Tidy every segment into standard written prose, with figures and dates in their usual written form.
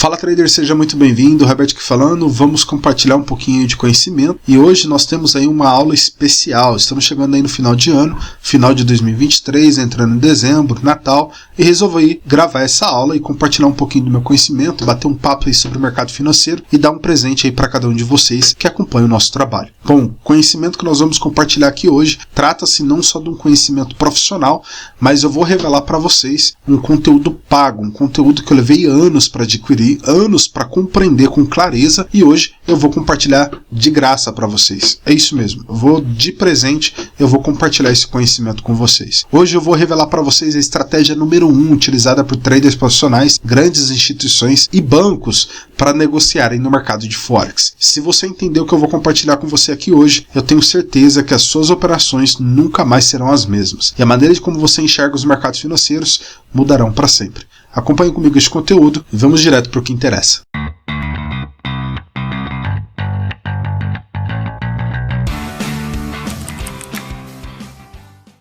Fala trader, seja muito bem-vindo, Roberto aqui falando, vamos compartilhar um pouquinho de conhecimento e hoje nós temos aí uma aula especial, estamos chegando aí no final de ano, final de 2023, entrando em dezembro, Natal, e resolvi gravar essa aula e compartilhar um pouquinho do meu conhecimento, bater um papo aí sobre o mercado financeiro e dar um presente aí para cada um de vocês que acompanha o nosso trabalho. Bom, o conhecimento que nós vamos compartilhar aqui hoje trata-se não só de um conhecimento profissional, mas eu vou revelar para vocês um conteúdo pago, um conteúdo que eu levei anos para adquirir, anos para compreender com clareza e hoje eu vou compartilhar de graça para vocês. É isso mesmo, eu vou de presente, eu vou compartilhar esse conhecimento com vocês. Hoje eu vou revelar para vocês a estratégia número 1 utilizada por traders profissionais, grandes instituições e bancos para negociarem no mercado de Forex. Se você entender o que eu vou compartilhar com você aqui hoje, eu tenho certeza que as suas operações nunca mais serão as mesmas. E a maneira de como você enxerga os mercados financeiros mudarão para sempre. Acompanhe comigo este conteúdo e vamos direto para o que interessa.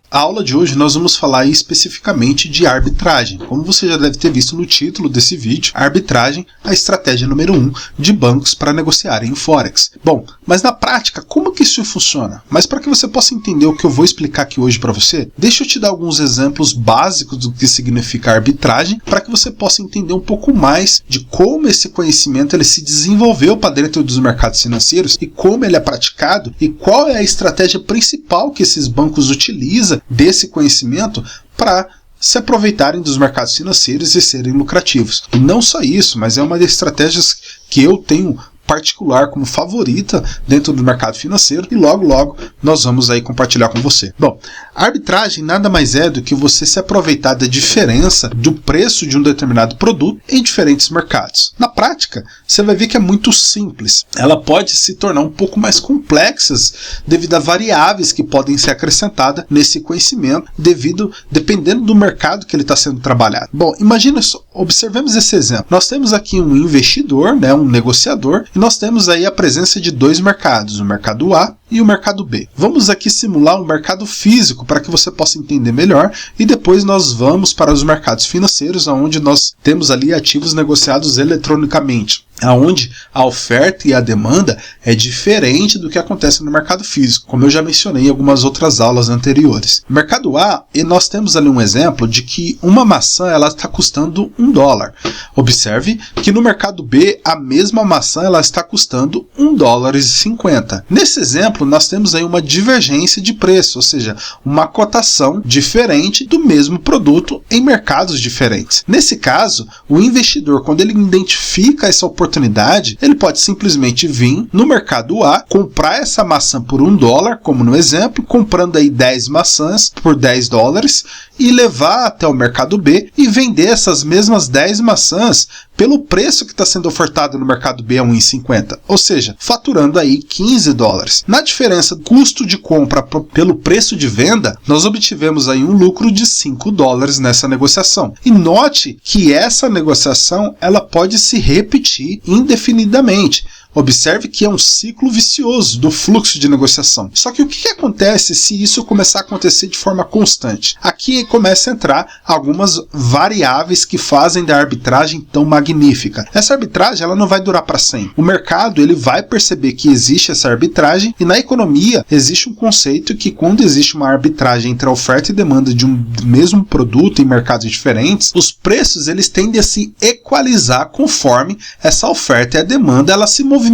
A aula de hoje nós vamos falar especificamente de arbitragem. Como você já deve ter visto no título desse vídeo, arbitragem, a estratégia número 1 de bancos para negociarem em Forex. Bom, mas na prática, como que isso funciona? Mas para que você possa entender o que eu vou explicar aqui hoje para você, deixa eu te dar alguns exemplos básicos do que significa arbitragem, para que você possa entender um pouco mais de como esse conhecimento ele se desenvolveu para dentro dos mercados financeiros e como ele é praticado e qual é a estratégia principal que esses bancos utilizam desse conhecimento para se aproveitarem dos mercados financeiros e serem lucrativos. E não só isso, mas é uma das estratégias que eu tenho particular como favorita dentro do mercado financeiro e logo nós vamos aí compartilhar com você. Bom, a arbitragem nada mais é do que você se aproveitar da diferença do preço de um determinado produto em diferentes mercados. Na prática, você vai ver que é muito simples. Ela pode se tornar um pouco mais complexa devido a variáveis que podem ser acrescentadas nesse conhecimento, dependendo do mercado que ele está sendo trabalhado. Bom, imagina só, observemos esse exemplo. Nós temos aqui um investidor, um negociador, e nós temos aí a presença de dois mercados, o mercado A e o mercado B. Vamos aqui simular um mercado físico para que você possa entender melhor e depois nós vamos para os mercados financeiros, onde nós temos ali ativos negociados eletronicamente, onde a oferta e a demanda é diferente do que acontece no mercado físico, como eu já mencionei em algumas outras aulas anteriores. No mercado A, e nós temos ali um exemplo de que uma maçã ela está custando $1. Observe que no mercado B, a mesma maçã ela está custando $1,50. Nesse exemplo, nós temos aí uma divergência de preço, ou seja, uma cotação diferente do mesmo produto em mercados diferentes. Nesse caso, o investidor, quando ele identifica essa oportunidade, ele pode simplesmente vir no mercado A, comprar essa maçã por $1, como no exemplo, comprando aí 10 maçãs por $10 e levar até o mercado B e vender essas mesmas 10 maçãs pelo preço que está sendo ofertado no mercado B a $1,50, ou seja, faturando aí $15. Na diferença do custo de compra pelo preço de venda, nós obtivemos aí um lucro de $5 nessa negociação. E note que essa negociação ela pode se repetir indefinidamente. Observe que é um ciclo vicioso do fluxo de negociação. Só que o que acontece se isso começar a acontecer de forma constante? Aqui começa a entrar algumas variáveis que fazem da arbitragem tão magnífica. Essa arbitragem ela não vai durar para sempre. O mercado ele vai perceber que existe essa arbitragem e na economia existe um conceito que quando existe uma arbitragem entre a oferta e demanda de um mesmo produto em mercados diferentes, os preços eles tendem a se equalizar conforme essa oferta e a demanda ela se movimenta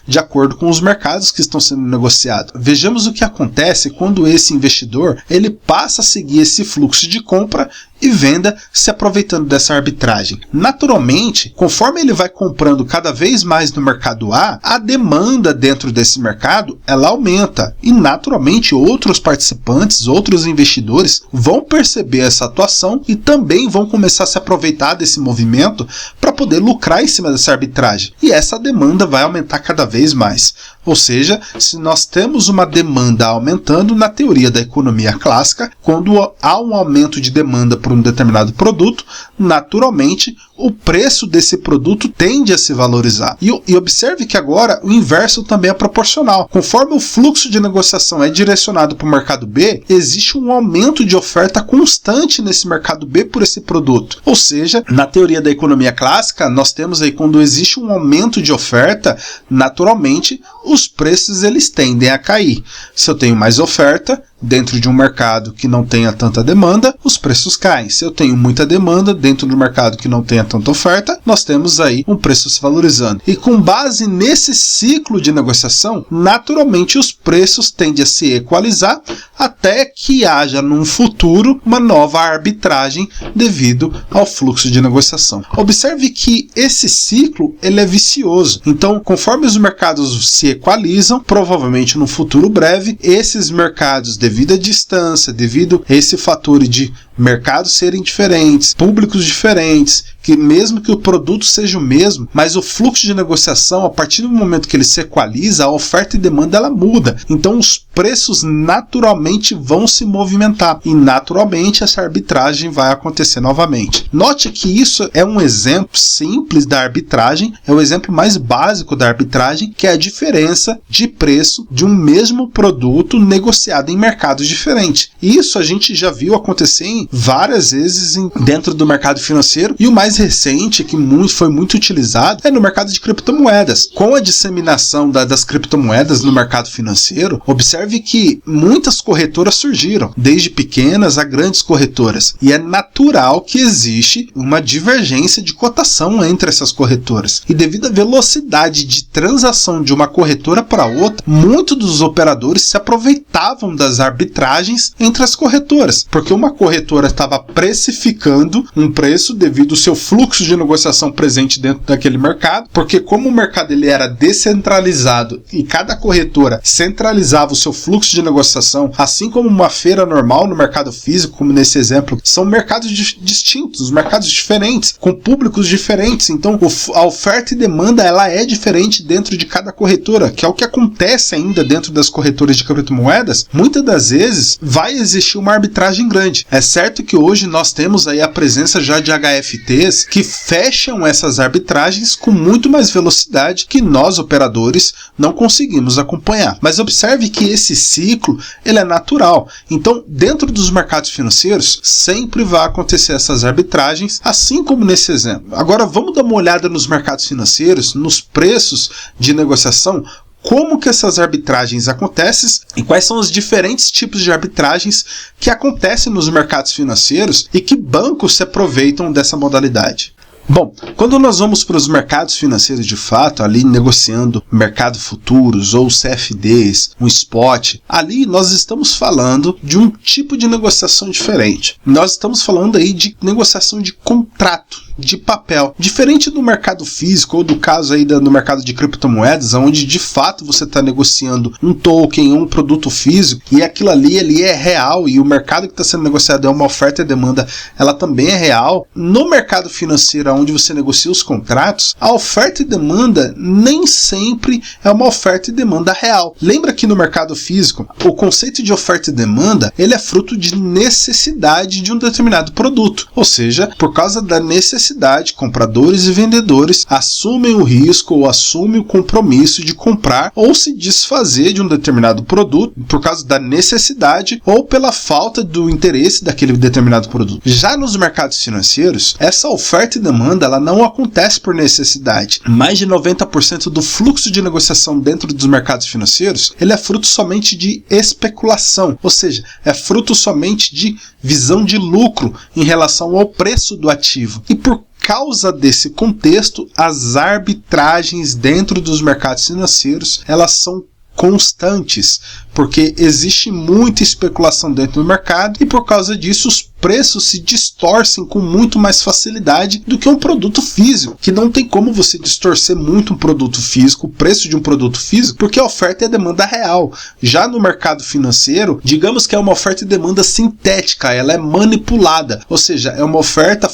de acordo com os mercados que estão sendo negociados. Vejamos o que acontece quando esse investidor ele passa a seguir esse fluxo de compra e venda se aproveitando dessa arbitragem. Naturalmente, conforme ele vai comprando cada vez mais no mercado A, a demanda dentro desse mercado ela aumenta e naturalmente outros participantes, outros investidores vão perceber essa atuação e também vão começar a se aproveitar desse movimento para poder lucrar em cima dessa arbitragem. E essa demanda vai aumentar cada vez mais. Ou seja, se nós temos uma demanda aumentando, na teoria da economia clássica, quando há um aumento de demanda por por um determinado produto, naturalmente o preço desse produto tende a se valorizar. E observe que agora o inverso também é proporcional. Conforme o fluxo de negociação é direcionado para o mercado B, existe um aumento de oferta constante nesse mercado B por esse produto. Ou seja, na teoria da economia clássica, nós temos aí quando existe um aumento de oferta, naturalmente os preços eles tendem a cair. Se eu tenho mais oferta dentro de um mercado que não tenha tanta demanda, os preços caem. Se eu tenho muita demanda dentro do mercado que não tenha tanta oferta, nós temos aí um preço se valorizando. E com base nesse ciclo de negociação, naturalmente os preços tendem a se equalizar até que haja num futuro uma nova arbitragem devido ao fluxo de negociação. Observe que esse ciclo ele é vicioso. Então, conforme os mercados se equalizam, provavelmente no futuro breve, esses mercados devido à distância, devido a esse fator de mercados serem diferentes, públicos diferentes, que mesmo que o produto seja o mesmo, mas o fluxo de negociação, a partir do momento que ele se equaliza, a oferta e demanda ela muda. Então os preços naturalmente vão se movimentar e naturalmente essa arbitragem vai acontecer novamente. Note que isso é um exemplo simples da arbitragem, é o exemplo mais básico da arbitragem, que é a diferença de preço de um mesmo produto negociado em mercados diferentes. Isso a gente já viu acontecer várias vezes dentro do mercado financeiro, e o mais recente, que foi muito utilizado, é no mercado de criptomoedas. Com a disseminação das criptomoedas no mercado financeiro, observe que muitas corretoras surgiram, desde pequenas a grandes corretoras, e é natural que existe uma divergência de cotação entre essas corretoras. E devido à velocidade de transação de uma corretora para outra, muitos dos operadores se aproveitavam das arbitragens entre as corretoras, porque uma corretora estava precificando um preço devido ao seu fluxo de negociação presente dentro daquele mercado, porque como o mercado ele era descentralizado e cada corretora centralizava o seu fluxo de negociação, assim como uma feira normal no mercado físico, como nesse exemplo, são mercados distintos, mercados diferentes, com públicos diferentes. Então a oferta e demanda ela é diferente dentro de cada corretora, que é o que acontece ainda dentro das corretoras de criptomoedas. Muitas das vezes vai existir uma arbitragem grande. É certo que hoje nós temos aí a presença já de HFTs que fecham essas arbitragens com muito mais velocidade que nós, operadores, não conseguimos acompanhar. Mas observe que esse ciclo ele é natural. Então, dentro dos mercados financeiros, sempre vai acontecer essas arbitragens, assim como nesse exemplo. Agora, vamos dar uma olhada nos mercados financeiros, nos preços de negociação, como que essas arbitragens acontecem e quais são os diferentes tipos de arbitragens que acontecem nos mercados financeiros e que bancos se aproveitam dessa modalidade. Bom, quando nós vamos para os mercados financeiros de fato, ali negociando mercado futuros ou CFDs, um spot, ali nós estamos falando de um tipo de negociação diferente. Nós estamos falando aí de negociação de contrato, de papel. Diferente do mercado físico ou do caso aí no mercado de criptomoedas, onde de fato você está negociando um token ou um produto físico e aquilo ali é real e o mercado que está sendo negociado é uma oferta e demanda, ela também é real. No mercado financeiro, onde você negocia os contratos, a oferta e demanda nem sempre é uma oferta e demanda real. Lembra que no mercado físico, o conceito de oferta e demanda, ele é fruto de necessidade de um determinado produto. Ou seja, por causa da necessidade, compradores e vendedores assumem o risco ou assumem o compromisso de comprar ou se desfazer de um determinado produto por causa da necessidade ou pela falta do interesse daquele determinado produto. Já nos mercados financeiros, essa oferta e demanda ela não acontece por necessidade. Mais de 90% do fluxo de negociação dentro dos mercados financeiros, ele é fruto somente de especulação, ou seja, é fruto somente de visão de lucro em relação ao preço do ativo. E por causa desse contexto, as arbitragens dentro dos mercados financeiros, elas são constantes, porque existe muita especulação dentro do mercado e por causa disso os preços se distorcem com muito mais facilidade do que um produto físico, que não tem como você distorcer muito um produto físico, o preço de um produto físico, porque a oferta é a demanda real. Já no mercado financeiro, digamos que é uma oferta e demanda sintética, ela é manipulada, ou seja, é uma oferta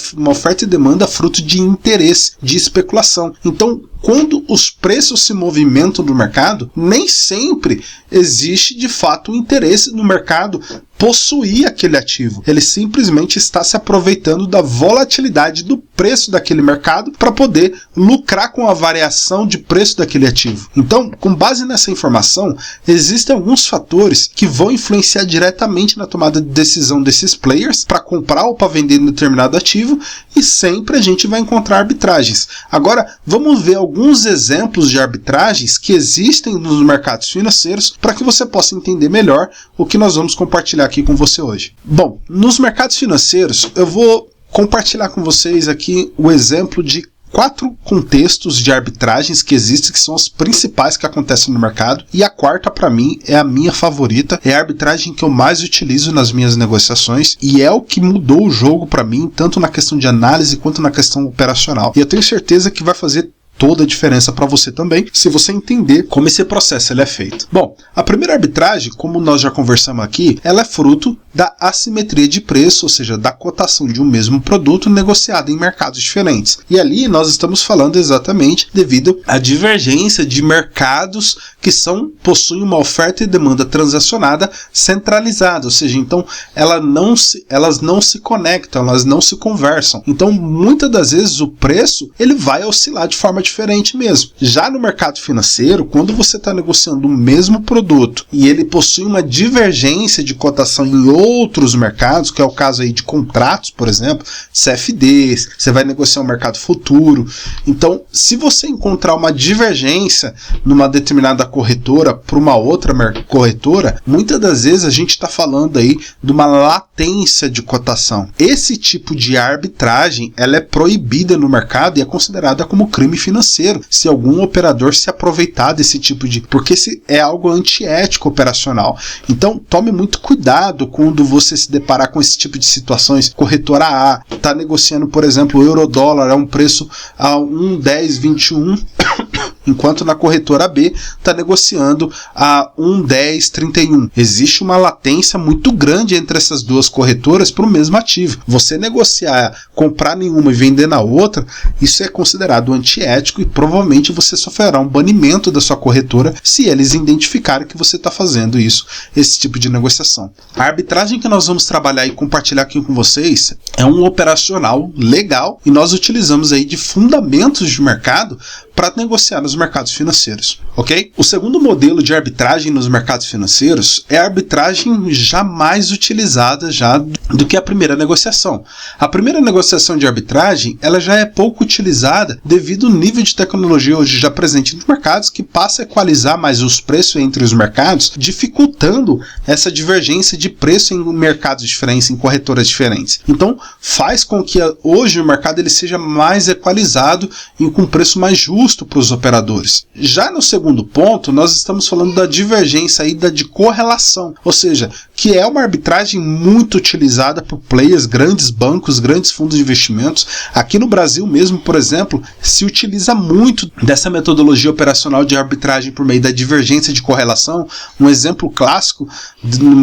e demanda fruto de interesse, de especulação. Então, quando os preços se movimentam no mercado, nem sempre existe de fato um interesse no mercado possuir aquele ativo. Ele simplesmente está se aproveitando da volatilidade do preço daquele mercado para poder lucrar com a variação de preço daquele ativo. Então, com base nessa informação, existem alguns fatores que vão influenciar diretamente na tomada de decisão desses players para comprar ou para vender determinado ativo, e sempre a gente vai encontrar arbitragens. Agora, vamos ver alguns exemplos de arbitragens que existem nos mercados financeiros para que você possa entender melhor o que nós vamos compartilhar aqui com você hoje. Bom, nos mercados financeiros eu vou compartilhar com vocês aqui o exemplo de 4 contextos de arbitragens que existem, que são os principais que acontecem no mercado, e a quarta para mim é a minha favorita, é a arbitragem que eu mais utilizo nas minhas negociações e é o que mudou o jogo para mim, tanto na questão de análise quanto na questão operacional, e eu tenho certeza que vai fazer toda a diferença para você também, se você entender como esse processo ele é feito. Bom, a primeira arbitragem, como nós já conversamos aqui, ela é fruto da assimetria de preço, ou seja, da cotação de um mesmo produto negociado em mercados diferentes. E ali nós estamos falando exatamente devido à divergência de mercados que possuem uma oferta e demanda transacionada centralizada, ou seja, então elas não se conectam, elas não se conversam. Então, muitas das vezes o preço ele vai oscilar de forma diferente mesmo. Já no mercado financeiro, quando você está negociando o mesmo produto e ele possui uma divergência de cotação em outros mercados, que é o caso aí de contratos, por exemplo, CFDs, você vai negociar um mercado futuro. Então, se você encontrar uma divergência numa determinada corretora para uma outra corretora, muitas das vezes a gente está falando aí de uma latência de cotação. Esse tipo de arbitragem, ela é proibida no mercado e é considerada como crime financeiro, se algum operador se aproveitar desse tipo de... porque esse é algo antiético operacional. Então, tome muito cuidado quando você se deparar com esse tipo de situações. Corretora A está negociando, por exemplo, o euro-dólar a um preço a 1,1021, enquanto na corretora B está negociando a 1,1031. Existe uma latência muito grande entre essas duas corretoras para o mesmo ativo. Você negociar, comprar nenhuma e vender na outra, isso é considerado antiético e provavelmente você sofrerá um banimento da sua corretora se eles identificarem que você está fazendo esse tipo de negociação. A arbitragem que nós vamos trabalhar e compartilhar aqui com vocês é um operacional legal e nós utilizamos aí de fundamentos de mercado para negociar nos mercados financeiros, ok? O segundo modelo de arbitragem nos mercados financeiros é a arbitragem jamais utilizada já do que a primeira negociação. A primeira negociação de arbitragem, ela já é pouco utilizada devido ao nível de tecnologia hoje já presente nos mercados, que passa a equalizar mais os preços entre os mercados, dificultando essa divergência de preço em mercados diferentes, em corretoras diferentes. Então, faz com que hoje o mercado ele seja mais equalizado e com preço mais justo para os operadores. Já no segundo ponto, nós estamos falando da divergência aí de correlação, ou seja, que é uma arbitragem muito utilizada por players, grandes bancos, grandes fundos de investimentos. Aqui no Brasil mesmo, por exemplo, se utiliza muito dessa metodologia operacional de arbitragem por meio da divergência de correlação. Um exemplo clássico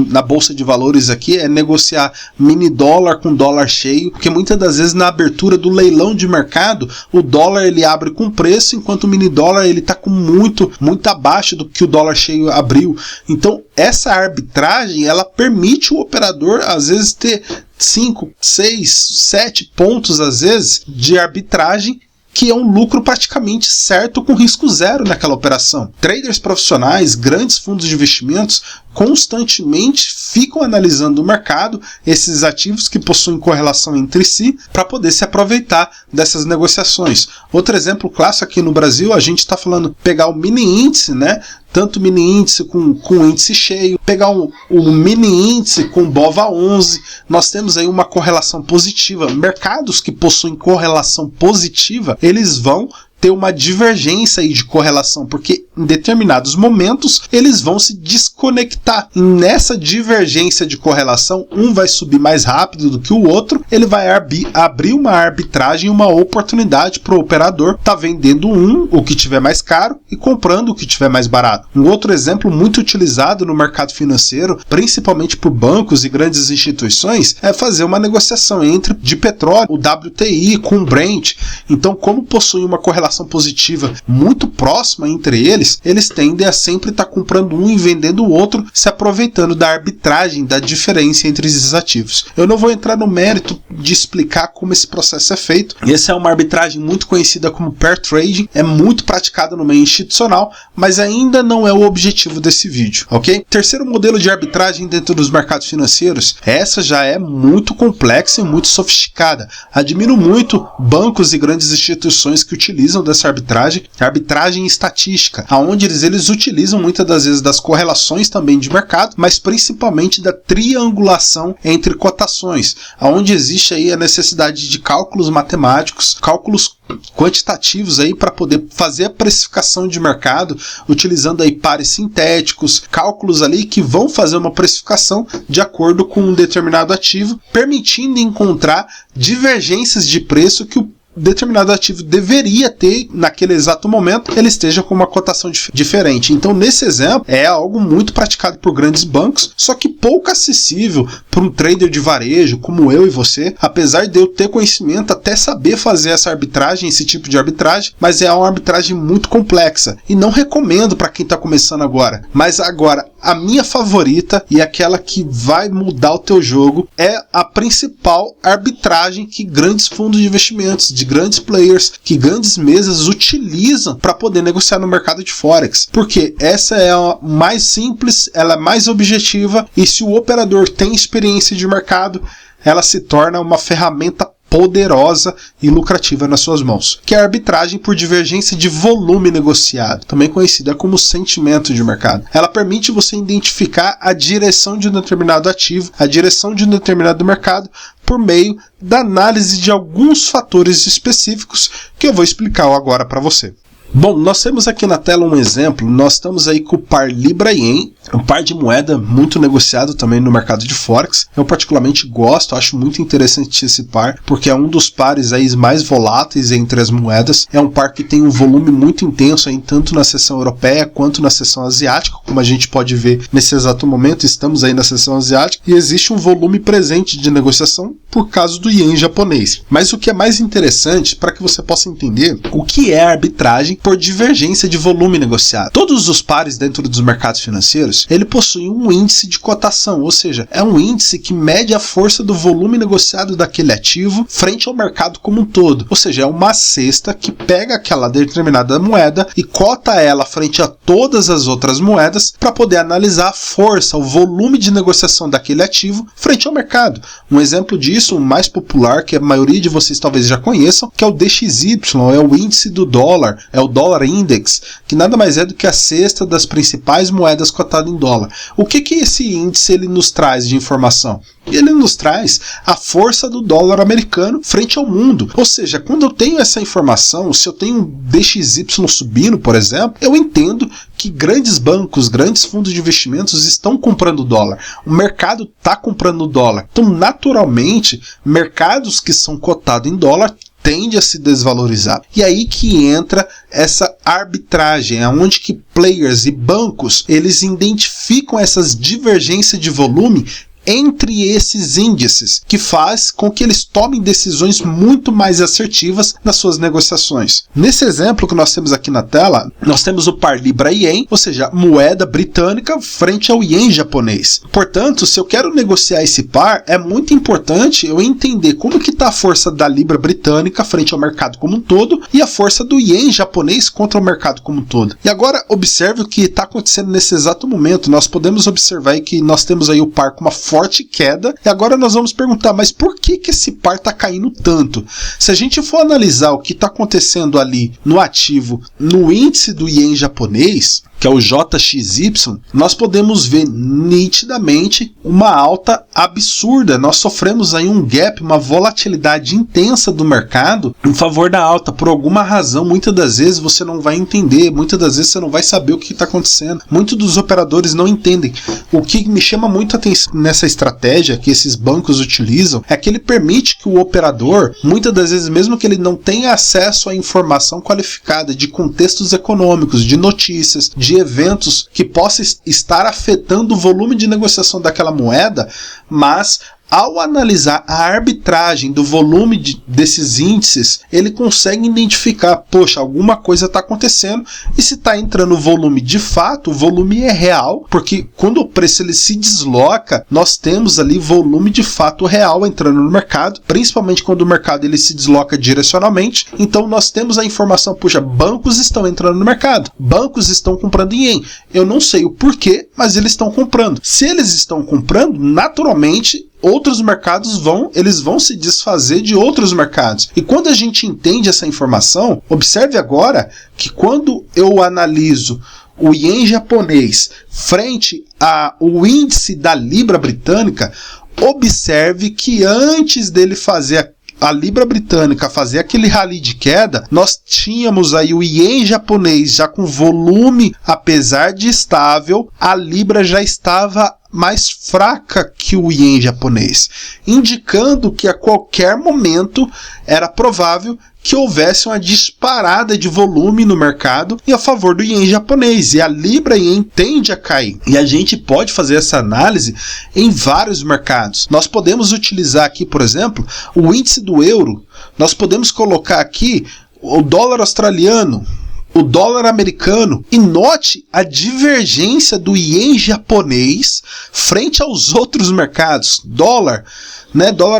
na Bolsa de Valores aqui é negociar mini dólar com dólar cheio, porque muitas das vezes na abertura do leilão de mercado, o dólar ele abre com preço, enquanto o mini dólar ele está com muito abaixo do que o dólar cheio abriu. Então essa arbitragem ela permite o operador às vezes ter 5, 6, 7 pontos às vezes de arbitragem, que é um lucro praticamente certo com risco zero naquela operação. Traders profissionais, grandes fundos de investimentos constantemente ficam analisando o mercado, esses ativos que possuem correlação entre si, para poder se aproveitar dessas negociações. Outro exemplo clássico aqui no Brasil, a gente está falando pegar o mini índice, né? Tanto mini índice com índice cheio, pegar o mini índice com BOVA11, nós temos aí uma correlação positiva. Mercados que possuem correlação positiva, eles vão ter uma divergência aí de correlação, porque em determinados momentos eles vão se desconectar. E nessa divergência de correlação, um vai subir mais rápido do que o outro, ele vai abrir uma arbitragem, uma oportunidade para o operador tá vendendo o que tiver mais caro e comprando o que tiver mais barato. Um outro exemplo muito utilizado no mercado financeiro, principalmente por bancos e grandes instituições, é fazer uma negociação de petróleo, o WTI com o Brent. Então, como possui uma correlação relação positiva muito próxima entre eles, eles tendem a sempre estar comprando um e vendendo o outro, se aproveitando da arbitragem, da diferença entre esses ativos. Eu não vou entrar no mérito de explicar como esse processo é feito. Essa é uma arbitragem muito conhecida como pair trading, é muito praticada no meio institucional, mas ainda não é o objetivo desse vídeo, ok? Terceiro modelo de arbitragem dentro dos mercados financeiros, essa já é muito complexa e muito sofisticada. Admiro muito bancos e grandes instituições que utilizam dessa arbitragem estatística, onde eles utilizam muitas das vezes das correlações também de mercado, mas principalmente da triangulação entre cotações, onde existe aí a necessidade de cálculos matemáticos, cálculos quantitativos aí para poder fazer a precificação de mercado, utilizando aí pares sintéticos, cálculos ali que vão fazer uma precificação de acordo com um determinado ativo, permitindo encontrar divergências de preço que o determinado ativo deveria ter naquele exato momento, ele esteja com uma cotação diferente. Então, nesse exemplo, é algo muito praticado por grandes bancos, só que pouco acessível para um trader de varejo como eu e você, apesar de eu ter conhecimento até saber fazer essa arbitragem, esse tipo de arbitragem, mas é uma arbitragem muito complexa e não recomendo para quem está começando agora. Mas agora, a minha favorita e aquela que vai mudar o teu jogo é a principal arbitragem que grandes fundos de investimentos, de grandes players, que grandes mesas utilizam para poder negociar no mercado de Forex. Porque essa é a mais simples, ela é mais objetiva e se o operador tem experiência de mercado, ela se torna uma ferramenta poderosa e lucrativa nas suas mãos, que é a arbitragem por divergência de volume negociado, também conhecida como sentimento de mercado. Ela permite você identificar a direção de um determinado ativo, a direção de um determinado mercado, por meio da análise de alguns fatores específicos que eu vou explicar agora para você. Bom, nós temos aqui na tela um exemplo, nós estamos aí com o par Libra-Yen, um par de moeda muito negociado também no mercado de Forex. Eu particularmente gosto, acho muito interessante esse par, porque é um dos pares aí mais voláteis entre as moedas. É um par que tem um volume muito intenso aí, tanto na seção europeia quanto na seção asiática, como a gente pode ver nesse exato momento, estamos aí na seção asiática, e existe um volume presente de negociação por causa do Yen japonês. Mas o que é mais interessante, para que você possa entender o que é a arbitragem por divergência de volume negociado. Todos os pares dentro dos mercados financeiros, ele possui um índice de cotação, ou seja, é um índice que mede a força do volume negociado daquele ativo frente ao mercado como um todo. Ou seja, é uma cesta que pega aquela determinada moeda e cota ela frente a todas as outras moedas para poder analisar a força, o volume de negociação daquele ativo frente ao mercado. Um exemplo disso, o mais popular, que a maioria de vocês talvez já conheçam, que é o DXY, é o índice do dólar, é o Dollar Index, que nada mais é do que a cesta das principais moedas cotadas em dólar. O que esse índice ele nos traz de informação? Ele nos traz a força do dólar americano frente ao mundo. Ou seja, quando eu tenho essa informação, se eu tenho um DXY subindo, por exemplo, eu entendo que grandes bancos, grandes fundos de investimentos estão comprando dólar. O mercado está comprando dólar. Então, naturalmente, mercados que são cotados em dólar tende a se desvalorizar. E aí que entra essa arbitragem, onde que players e bancos, eles identificam essas divergências de volume entre esses índices, que faz com que eles tomem decisões muito mais assertivas nas suas negociações. Nesse exemplo que nós temos aqui na tela, nós temos o par Libra-Yen, ou seja, moeda britânica frente ao Yen japonês. Portanto, se eu quero negociar esse par, é muito importante eu entender como que está a força da Libra britânica frente ao mercado como um todo e a força do Yen japonês contra o mercado como um todo. E agora, observe o que está acontecendo nesse exato momento. Nós podemos observar aí que nós temos aí o par com uma forte queda, e agora nós vamos perguntar, mas por que esse par está caindo tanto? Se a gente for analisar o que está acontecendo ali no ativo, no índice do Yen japonês, que é o JXY, nós podemos ver nitidamente uma alta absurda. Nós sofremos aí um gap, uma volatilidade intensa do mercado em favor da alta. Por alguma razão, muitas das vezes você não vai entender, muitas das vezes você não vai saber o que está acontecendo. Muitos dos operadores não entendem. O que me chama muito a atenção nessa estratégia que esses bancos utilizam é que ele permite que o operador, muitas das vezes mesmo que ele não tenha acesso à informação qualificada de contextos econômicos, de notícias, de eventos que possam estar afetando o volume de negociação daquela moeda, mas ao analisar a arbitragem do volume desses índices, ele consegue identificar, poxa, alguma coisa está acontecendo, e se está entrando volume de fato, o volume é real, porque quando o preço ele se desloca, nós temos ali volume de fato real entrando no mercado, principalmente quando o mercado ele se desloca direcionalmente. Então nós temos a informação, puxa, bancos estão entrando no mercado, bancos estão comprando em ien. Eu não sei o porquê, mas eles estão comprando. Se eles estão comprando, naturalmente outros mercados vão se desfazer de outros mercados. E quando a gente entende essa informação, observe agora que quando eu analiso o ien japonês frente ao índice da libra britânica, observe que antes dele fazer a libra britânica fazer aquele rally de queda, nós tínhamos aí o ien japonês já com volume, apesar de estável, a libra já estava mais fraca que o ien japonês, indicando que a qualquer momento era provável que houvesse uma disparada de volume no mercado e a favor do ien japonês, e a libra ien tende a cair. E a gente pode fazer essa análise em vários mercados. Nós podemos utilizar aqui, por exemplo, o índice do euro, nós podemos colocar aqui o dólar australiano, o dólar americano, e note a divergência do ien japonês frente aos outros mercados. Dólar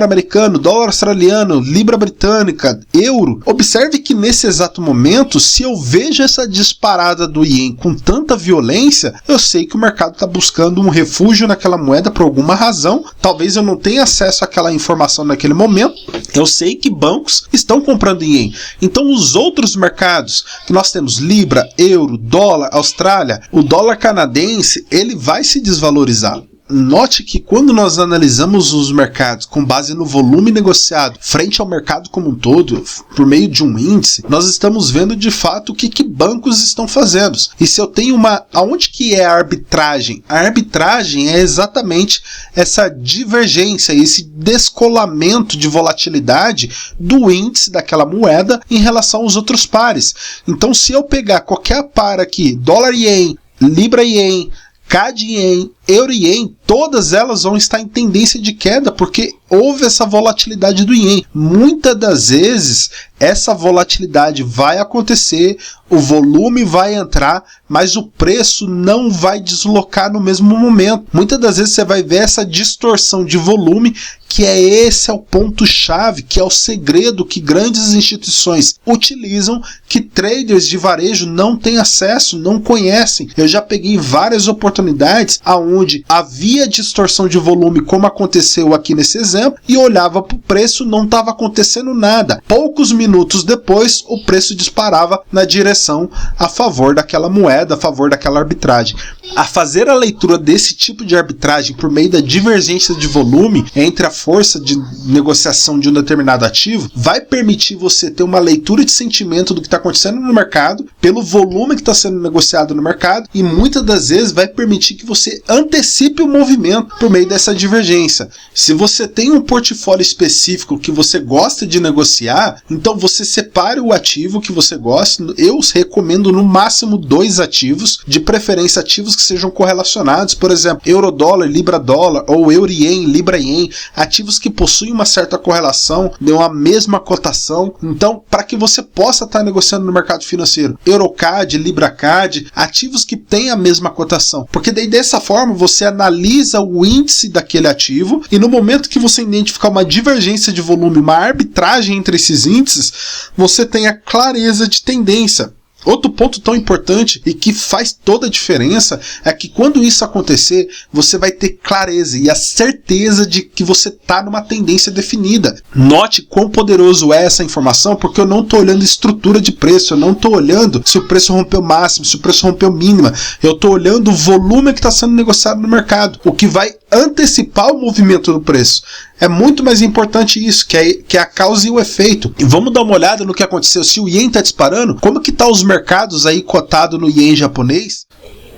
americano, dólar australiano, libra britânica, euro. Observe que nesse exato momento, se eu vejo essa disparada do ien com tanta violência, eu sei que o mercado está buscando um refúgio naquela moeda por alguma razão. Talvez eu não tenha acesso àquela informação naquele momento. Eu sei que bancos estão comprando ien. Então os outros mercados que nós temos, libra, euro, dólar, Austrália, o dólar canadense, ele vai se desvalorizar. Note que quando nós analisamos os mercados com base no volume negociado frente ao mercado como um todo, por meio de um índice, nós estamos vendo de fato o que bancos estão fazendo. E se eu tenho aonde que é a arbitragem? A arbitragem é exatamente essa divergência, esse descolamento de volatilidade do índice daquela moeda em relação aos outros pares. Então, se eu pegar qualquer par aqui, dólar ien, libra ien, CAD ien, euro ien, todas elas vão estar em tendência de queda, porque houve essa volatilidade do ien. Muitas das vezes essa volatilidade vai acontecer, o volume vai entrar, mas o preço não vai deslocar no mesmo momento. Muitas das vezes você vai ver essa distorção de volume, que esse é o ponto-chave, que é o segredo que grandes instituições utilizam, que traders de varejo não têm acesso, não conhecem. Eu já peguei várias oportunidades aonde havia distorção de volume, como aconteceu aqui nesse exemplo, e olhava para o preço, não estava acontecendo nada. Poucos minutos depois, o preço disparava na direção a favor daquela moeda, a favor daquela arbitragem. A fazer a leitura desse tipo de arbitragem por meio da divergência de volume entre a força de negociação de um determinado ativo vai permitir você ter uma leitura de sentimento do que está acontecendo no mercado, pelo volume que está sendo negociado no mercado, e muitas das vezes vai permitir que você antecipe o movimento por meio dessa divergência. Se você tem um portfólio específico que você gosta de negociar, então você separe o ativo que você gosta. Eu recomendo no máximo 2 ativos, de preferência ativos que sejam correlacionados, por exemplo, euro-dólar, libra-dólar, ou euro-ien, libra-ien, ativos que possuem uma certa correlação, de uma mesma cotação. Então, para que você possa estar negociando no mercado financeiro, Eurocad, LibraCad, ativos que têm a mesma cotação, porque daí dessa forma você analisa o índice daquele ativo, e no momento que você identificar uma divergência de volume, uma arbitragem entre esses índices, você tem a clareza de tendência. Outro ponto tão importante e que faz toda a diferença é que quando isso acontecer, você vai ter clareza e a certeza de que você está numa tendência definida. Note quão poderoso é essa informação, porque eu não estou olhando estrutura de preço, eu não estou olhando se o preço rompeu máximo, se o preço rompeu mínima, eu estou olhando o volume que está sendo negociado no mercado, o que vai antecipar o movimento do preço. É muito mais importante isso, que é a causa e o efeito. E vamos dar uma olhada no que aconteceu. Se o ien está disparando, como que tá os mercados aí cotado no ien japonês?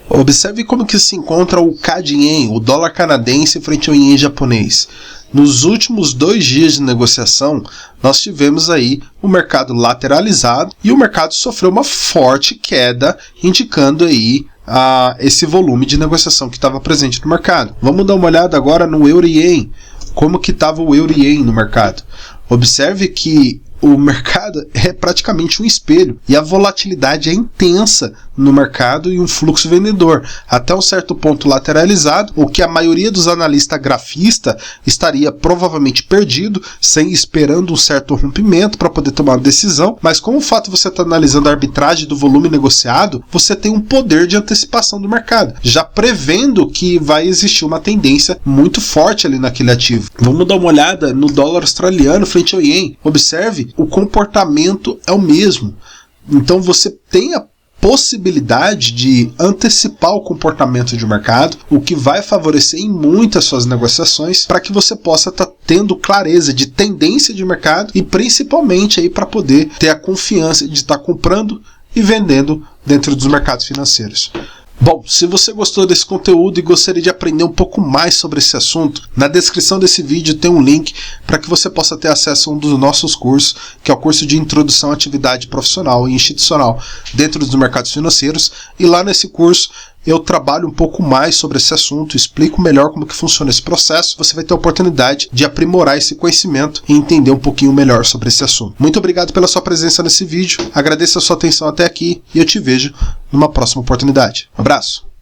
Observe como que se encontra o CAD ien, o dólar canadense, frente ao ien japonês. Nos últimos 2 dias de negociação, nós tivemos aí o mercado lateralizado e o mercado sofreu uma forte queda, indicando aí esse volume de negociação que estava presente no mercado. Vamos dar uma olhada agora no euro-ien. como que estava o euro ien no mercado. Observe que o mercado é praticamente um espelho e a volatilidade é intensa no mercado e um fluxo vendedor, até um certo ponto lateralizado, o que a maioria dos analistas grafistas estaria provavelmente perdido, sem esperando um certo rompimento para poder tomar uma decisão, mas como o fato de você estar analisando a arbitragem do volume negociado, você tem um poder de antecipação do mercado, já prevendo que vai existir uma tendência muito forte ali naquele ativo. Vamos dar uma olhada no dólar australiano frente ao ien. Observe, o comportamento é o mesmo. Então você tem a possibilidade de antecipar o comportamento de mercado, o que vai favorecer em muitas suas negociações para que você possa estar tendo clareza de tendência de mercado e principalmente aí para poder ter a confiança de estar comprando e vendendo dentro dos mercados financeiros. Bom, se você gostou desse conteúdo e gostaria de aprender um pouco mais sobre esse assunto, na descrição desse vídeo tem um link para que você possa ter acesso a um dos nossos cursos, que é o curso de Introdução à Atividade Profissional e Institucional dentro dos mercados financeiros, e lá nesse curso eu trabalho um pouco mais sobre esse assunto, explico melhor como que funciona esse processo, você vai ter a oportunidade de aprimorar esse conhecimento e entender um pouquinho melhor sobre esse assunto. Muito obrigado pela sua presença nesse vídeo, agradeço a sua atenção até aqui e eu te vejo numa próxima oportunidade. Um abraço!